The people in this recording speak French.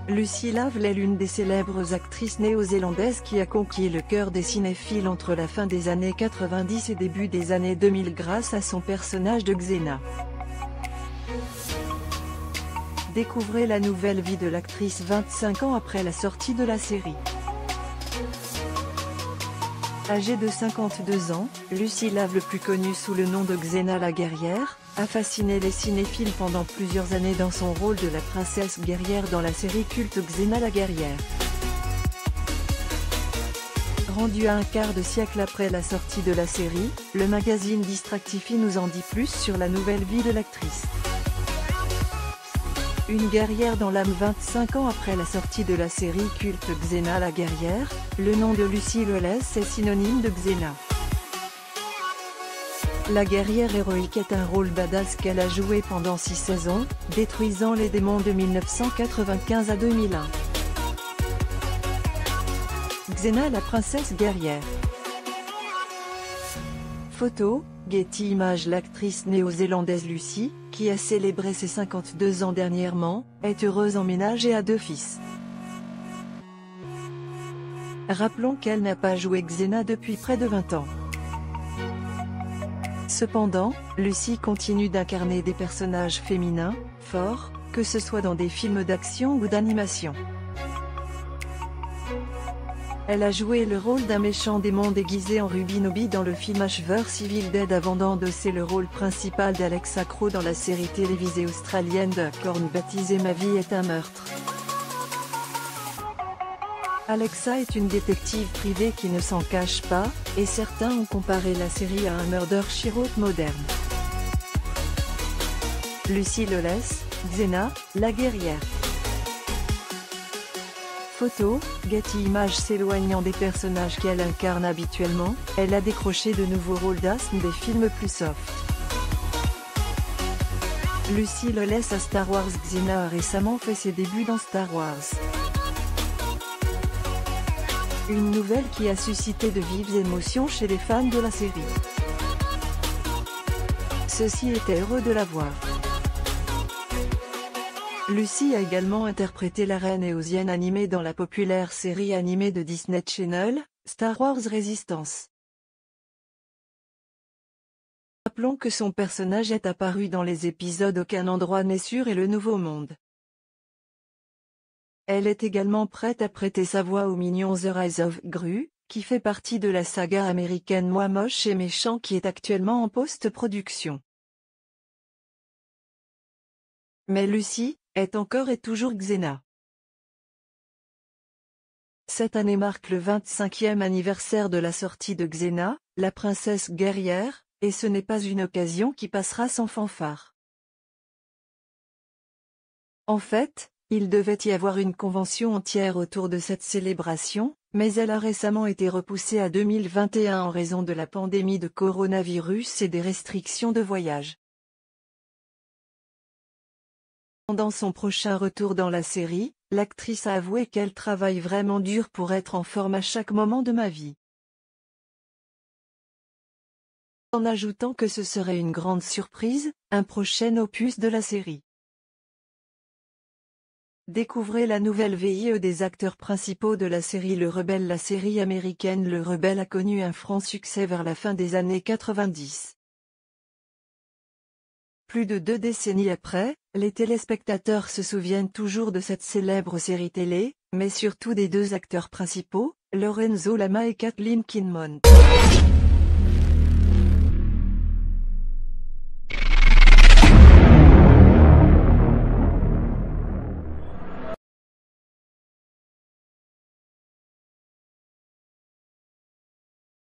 Lucy Lawley est l'une des célèbres actrices néo-zélandaises qui a conquis le cœur des cinéphiles entre la fin des années 90 et début des années 2000 grâce à son personnage de Xena. Découvrez la nouvelle vie de l'actrice 25 ans après la sortie de la série. Âgée de 52 ans, Lucy Lawley, plus connue sous le nom de Xena la guerrière, a fasciné les cinéphiles pendant plusieurs années dans son rôle de la princesse guerrière dans la série culte Xena la guerrière. Rendu à un quart de siècle après la sortie de la série, le magazine Distractify nous en dit plus sur la nouvelle vie de l'actrice. Une guerrière dans l'âme 25 ans après la sortie de la série culte Xena la guerrière, le nom de Lucy Lawley est synonyme de Xena. La guerrière héroïque est un rôle badass qu'elle a joué pendant 6 saisons, détruisant les démons de 1995 à 2001. Xena la princesse guerrière. Photo, Getty Images. L'actrice néo-zélandaise Lucy, qui a célébré ses 52 ans dernièrement, est heureuse en ménage et a 2 fils. Rappelons qu'elle n'a pas joué Xena depuis près de 20 ans. Cependant, Lucy continue d'incarner des personnages féminins, forts, que ce soit dans des films d'action ou d'animation. Elle a joué le rôle d'un méchant démon déguisé en Ruby Nobi dans le film vs Evil Dead avant d'endosser le rôle principal d'Alexa Crow dans la série télévisée australienne de Korn baptisée Ma vie est un meurtre. Alexa est une détective privée qui ne s'en cache pas, et certains ont comparé la série à un Murder She Wrote moderne. Lucy Lawley, Xena, la guerrière. Photo, Getty Images. S'éloignant des personnages qu'elle incarne habituellement, elle a décroché de nouveaux rôles d'asthme des films plus soft. Lucy Lawley à Star Wars. Xena a récemment fait ses débuts dans Star Wars. Une nouvelle qui a suscité de vives émotions chez les fans de la série. Ceux-ci étaient heureux de la voir. Lucy a également interprété la reine éosienne animée dans la populaire série animée de Disney Channel, Star Wars Resistance. Rappelons que son personnage est apparu dans les épisodes Aucun endroit n'est sûr et Le Nouveau Monde. Elle est également prête à prêter sa voix au mignon The Rise of Gru, qui fait partie de la saga américaine Moi moche et méchant qui est actuellement en post-production. Mais Lucy est encore et toujours Xena. Cette année marque le 25e anniversaire de la sortie de Xena, la princesse guerrière, et ce n'est pas une occasion qui passera sans fanfare. En fait, il devait y avoir une convention entière autour de cette célébration, mais elle a récemment été repoussée à 2021 en raison de la pandémie de coronavirus et des restrictions de voyage. Pendant son prochain retour dans la série, l'actrice a avoué qu'elle travaille vraiment dur pour être en forme à chaque moment de ma vie. En ajoutant que ce serait une grande surprise, un prochain opus de la série. Découvrez la nouvelle VIE des acteurs principaux de la série Le Rebelle. La série américaine Le Rebelle a connu un franc succès vers la fin des années 90. Plus de 2 décennies après, les téléspectateurs se souviennent toujours de cette célèbre série télé, mais surtout des 2 acteurs principaux, Lorenzo Lamas et Kathleen Kinmont.